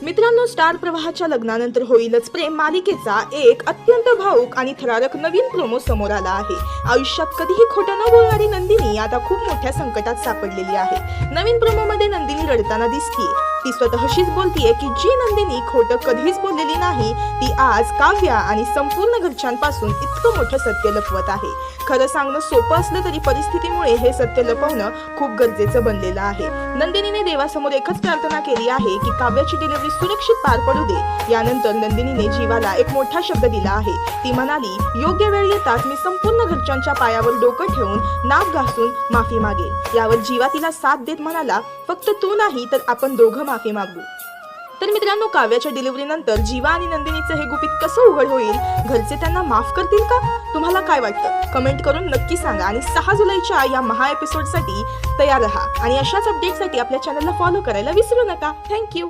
मित्रांनो, स्टार प्रवाहाच्या लग्नानंतर होईलच प्रेम मालिकेचा एक अत्यंत भावुक आणि थरारक नवीन प्रोमो समोर आला आहे। आयुष्यात कधीही खोटं न बोलणारी नंदिनी आता खूप मोठ्या संकटात सापडलेली आहे। नवीन प्रोमो मध्ये नंदिनी रडताना दिसतीये। ती स्वतःशीच बोलतीये की जी नंदिनी खोटं कधीच बोललेली नाही ती आज काव्या आणि संपूर्ण घरच्यांपासून इतकं मोठं सत्य लपवत आहे। खरं सांगणं सोपं असलं तरी परिस्थितीमुळे हे सत्य लपवणं खूप गरजेचं बनलेलं आहे। नंदिनीने देवासमोर एकच प्रार्थना केली आहे की काव्याची डिलिव्हरी सुरक्षित पार पडू दे। यानंतर नंदिनीने जीवाला एक मोठा शब्द दिला आहे। ती म्हणाली, योग्य वेळ येताच मी संपूर्ण घरच्यांच्या पायावर डोकं ठेवून नाक घासून माफी मागेन। यावर जीवा तिला साथ देत म्हणाला, फक्त तू नाही तर आपण दोघं माफी मागू। तर मित्रांनो, काव्याच्या डिलिव्हरी नंतर जीवा आणि नंदिनीचं हे गुपित कसं उघड होईल? घरचे त्यांना माफ करतील का? तुम्हाला काय वाटतं? कमेंट करून नक्की सांगा आणि 6 जुलैच्या या महा एपिसोडसाठी तयार राहा आणि अशाच अपडेटसाठी आपल्या चॅनलला फॉलो करायला विसरू नका। थँक्यू।